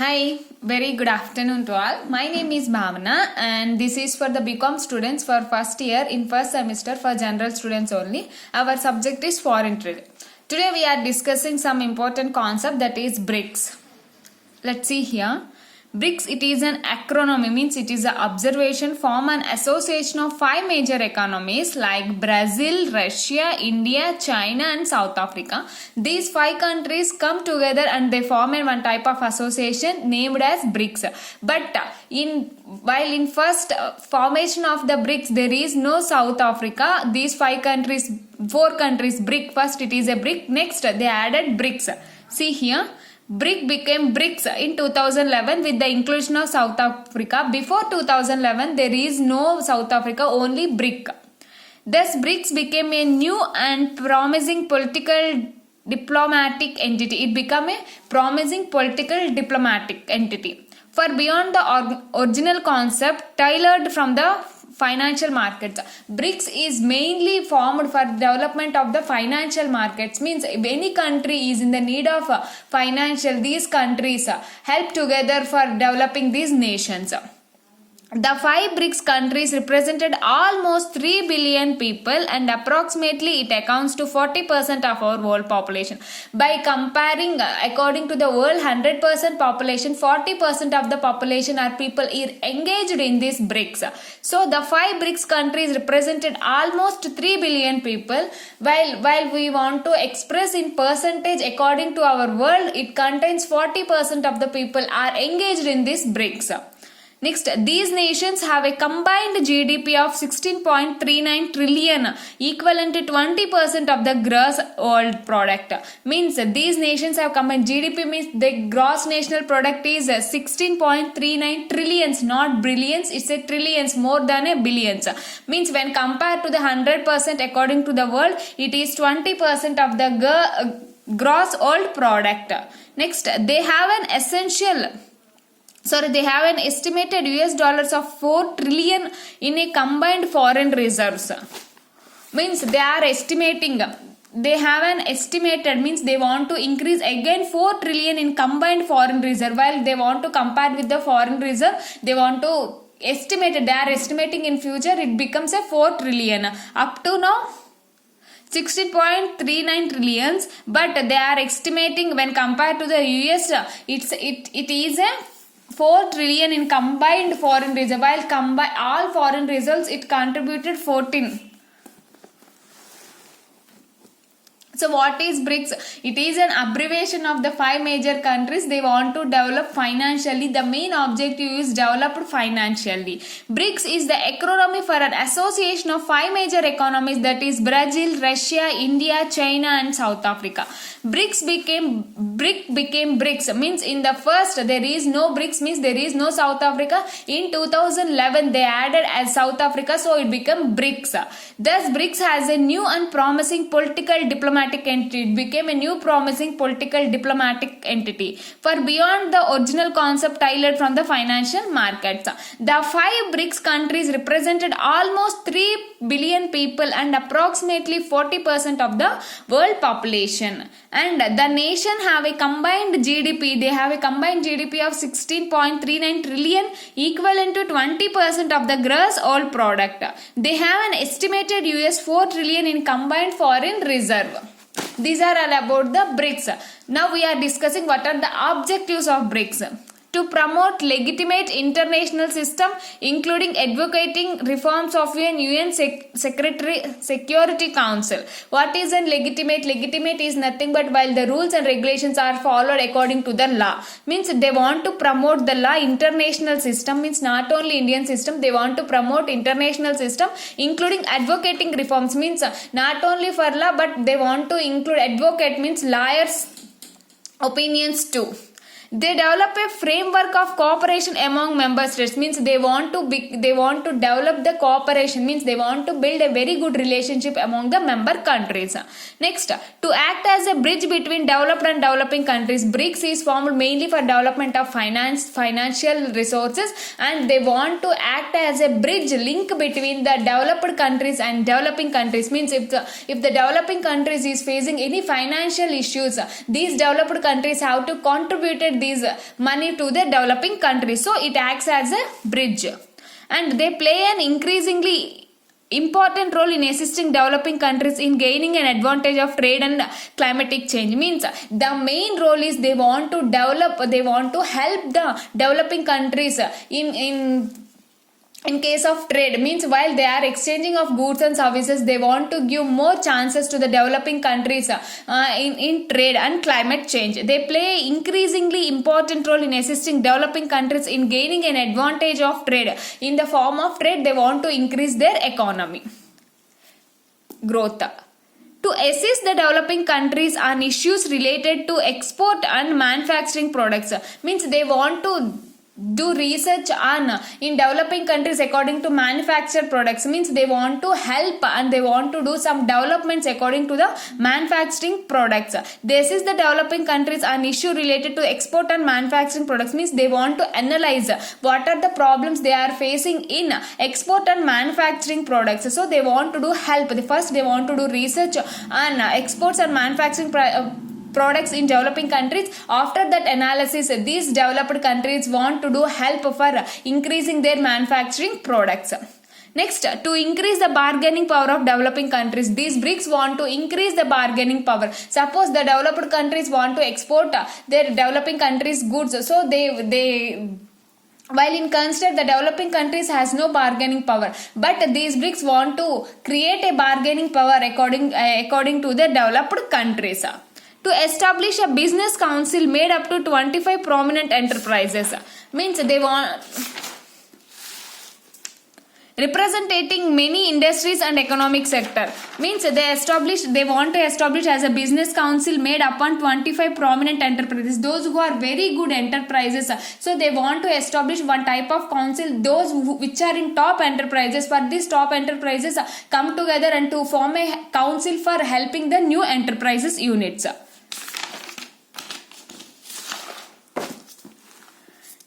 Hi, very good afternoon to all. My name is Bhavana and this is for the BCom students for first year in first semester for general students only. Our subject is foreign trade. Today we are discussing some important concept that is BRICS. Let's see here. BRICS, it is an acronym, means it is an observation, form and association of five major economies like Brazil, Russia, India, China and South Africa. These five countries come together and they form one type of association named as BRICS. But while in first formation of the BRICS there is no South Africa. These four countries BRIC, first it is a BRIC, next they added BRICS. See here. BRIC became BRICS in 2011 with the inclusion of South Africa. Before 2011, there is no South Africa, only BRIC. Thus, BRICS became a new and promising political diplomatic entity. It became a promising political diplomatic entity. For beyond the original concept, tailored from the financial markets. BRICS is mainly formed for development of the financial markets. Means if any country is in the need of financial, these countries help together for developing these nations. The five BRICS countries represented almost 3 billion people and approximately it accounts to 40% of our world population. By comparing, according to the world 100% population, 40% of the population are people engaged in these BRICS. So the five BRICS countries represented almost 3 billion people. While we want to express in percentage according to our world, it contains 40% of the people are engaged in this BRICS. Next, these nations have a combined GDP of 16.39 trillion, equivalent to 20% of the gross world product. Means these nations have combined GDP, means the gross national product is 16.39 trillions, not billions, it's a trillions, more than a billions. Means when compared to the 100% according to the world, it is 20% of the gross world product. Next, they have an estimated US dollars of 4 trillion in a combined foreign reserves. Means they are estimating, they have an estimated, means they want to increase again 4 trillion in combined foreign reserve. While they want to compare with the foreign reserve, they want to estimate, they are estimating in future it becomes a 4 trillion. Up to now 60.39 trillions, but they are estimating when compared to the US, it is a 4 trillion in combined foreign reserve. While all foreign reserves, it contributed 14. So what is BRICS? It is an abbreviation of the five major countries. They want to develop financially. The main objective is developed financially. BRICS is the acronym for an association of five major economies, that is Brazil, Russia, India, China and South Africa. BRIC became BRICS, means in the first there is no BRICS, means there is no South Africa. In 2011 they added as South Africa, so it became BRICS. Thus BRICS has a new and promising political diplomatic entity. It became a new promising political diplomatic entity for beyond the original concept tailored from the financial markets. The five BRICS countries represented almost 3 billion people and approximately 40% of the world population. And the nation have a combined GDP. They have a combined GDP of 16.39 trillion, equivalent to 20% of the gross world product. They have an estimated US 4 trillion in combined foreign reserve. These are all about the BRICS. Now we are discussing what are the objectives of BRICS. To promote legitimate international system, including advocating reforms of an UN Security Council. What is a legitimate? Legitimate is nothing but while the rules and regulations are followed according to the law. Means they want to promote the law. International system means not only Indian system, they want to promote international system, including advocating reforms, means not only for law but they want to include advocate, means lawyers' opinions too. They develop a framework of cooperation among member states, means they want to develop the cooperation, means they want to build a very good relationship among the member countries. Next, to act as a bridge between developed and developing countries, BRICS is formed mainly for development of financial resources, and they want to act as a bridge link between the developed countries and developing countries. Means if the developing countries is facing any financial issues, these developed countries have to contribute these money to the developing countries. So it acts as a bridge, and they play an increasingly important role in assisting developing countries in gaining an advantage of trade and climatic change. Means the main role is they want to help the developing countries in case of trade. Means while they are exchanging of goods and services, they want to give more chances to the developing countries in trade and climate change. They play increasingly important role in assisting developing countries in gaining an advantage of trade. In the form of trade, they want to increase their economy growth. To assist the developing countries on issues related to export and manufacturing products. Means they want to do research on in developing countries according to manufactured products. Means they want to help and they want to do some developments according to the manufacturing products. This is the developing countries on issue related to export and manufacturing products. Means they want to analyze what are the problems they are facing in export and manufacturing products. So they want to do help. First they want to do research on exports and manufacturing products in developing countries. After that analysis, these developed countries want to do help for increasing their manufacturing products. Next, to increase the bargaining power of developing countries, these BRICS want to increase the bargaining power. Suppose the developed countries want to export their developing countries goods, so they while in concept the developing countries has no bargaining power, but these BRICS want to create a bargaining power according to the developed countries. To establish a business council made up to 25 prominent enterprises. Means they want representing many industries and economic sector. Means they want to establish as a business council made upon 25 prominent enterprises, those who are very good enterprises. So they want to establish one type of council, those which are in top enterprises. For these top enterprises come together and to form a council for helping the new enterprises units.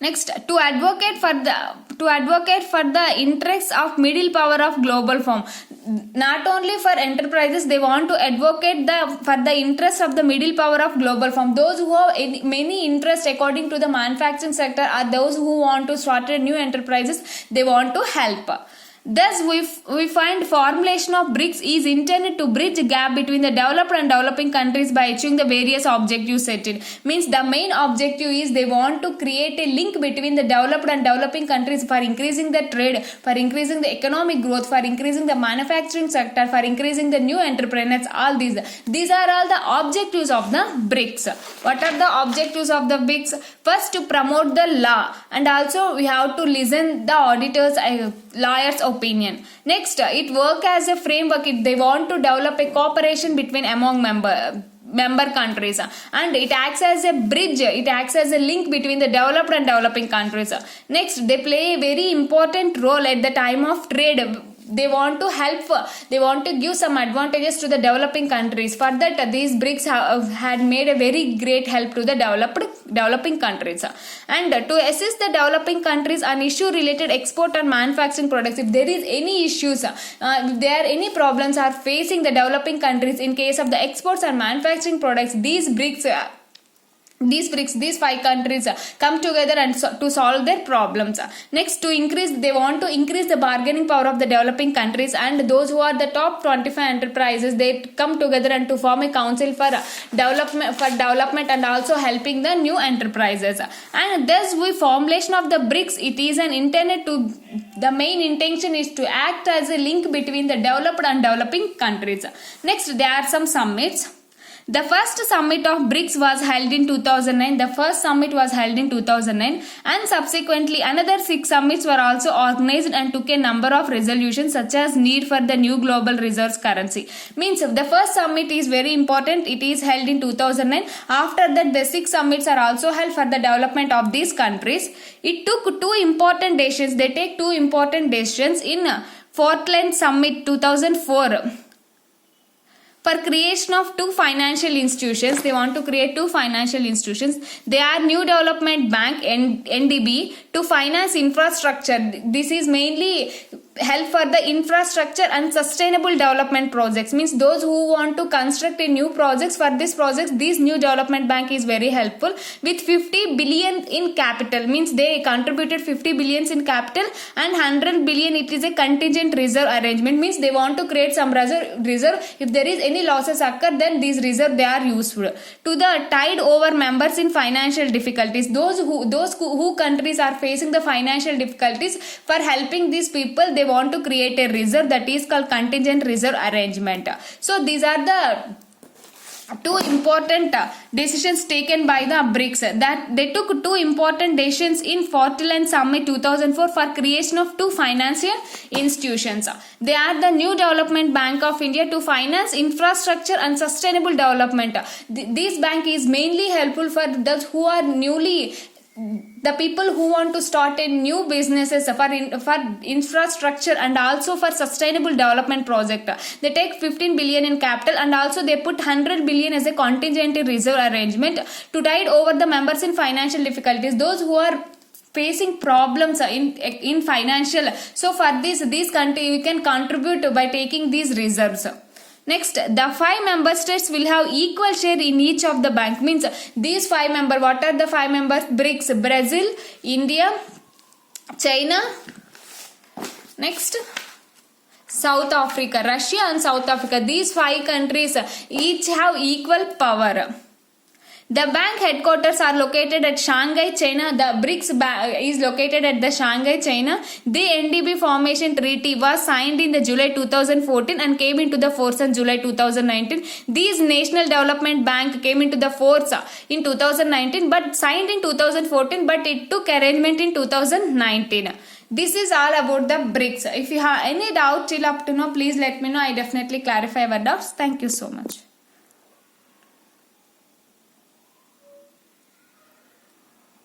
Next, to advocate for the interests of middle power of global firm. Not only for enterprises, they want to advocate for the interests of the middle power of global firm. Those who have many interests according to the manufacturing sector are those who want to start new enterprises. They want to help. Thus, we find formulation of BRICS is intended to bridge the gap between the developed and developing countries by achieving the various objectives set in. Means the main objective is they want to create a link between the developed and developing countries for increasing the trade, for increasing the economic growth, for increasing the manufacturing sector, for increasing the new entrepreneurs. All these are all the objectives of the BRICS. What are the objectives of the BRICS? First, to promote the law, and also we have to listen the auditors, lawyers' opinion. Next, it work as a framework. They want to develop a cooperation between among member countries, and it acts as a bridge, it acts as a link between the developed and developing countries. Next, they play a very important role at the time of trade. They want to help, they want to give some advantages to the developing countries. For that, these BRICS had made a very great help to the developing countries. And to assist the developing countries on issue related export and manufacturing products, if there is any issues, if there are any problems are facing the developing countries in case of the exports and manufacturing products, these five countries come together and to solve their problems. Next, they want to increase the bargaining power of the developing countries, and those who are the top 25 enterprises, they come together and to form a council for development and also helping the new enterprises. And thus formulation of the BRICS, it is an intended to, the main intention is to act as a link between the developed and developing countries. Next, there are some summits. The first summit of BRICS was held in 2009. And subsequently another 6 summits were also organized and took a number of resolutions such as need for the new global reserves currency. Means the first summit is very important. It is held in 2009. After that, the 6 summits are also held for the development of these countries. It took 2 important decisions. They take 2 important decisions in Portland Summit 2004. For creation of 2 financial institutions. They want to create 2 financial institutions. They are New Development Bank and NDB to finance infrastructure. This is mainly help for the infrastructure and sustainable development projects. Means those who want to construct a new projects, for this projects this new development bank is very helpful with 50 billion in capital. Means they contributed 50 billions in capital and 100 billion it is a contingent reserve arrangement. Means they want to create some reserve if there is any losses occur, then these reserve they are useful to the tide over members in financial difficulties. Those who countries are facing the financial difficulties, for helping these people they want to create a reserve that is called contingent reserve arrangement. So these are the two important decisions taken by the BRICS. That they took two important decisions in Portland Summit 2004 for creation of two financial institutions. They are the New Development Bank of India to finance infrastructure and sustainable development. This bank is mainly helpful for those who are the people who want to start a new businesses for infrastructure and also for sustainable development project. They take 15 billion in capital and also they put 100 billion as a contingent reserve arrangement to tide over the members in financial difficulties, those who are facing problems in financial. So for this country you can contribute by taking these reserves. Next, the 5 member states will have equal share in each of the bank. Means these 5 members, what are the 5 members? BRICS: Brazil, India, China, next South Africa, Russia and South Africa. These 5 countries each have equal power. The bank headquarters are located at Shanghai, China. The BRICS is located at the Shanghai, China. The NDB formation treaty was signed in the July 2014 and came into the force in July 2019. These National Development Bank came into the force in 2019 but signed in 2014, but it took arrangement in 2019. This is all about the BRICS. If you have any doubt till up to now, please let me know. I definitely clarify our doubts. Thank you so much.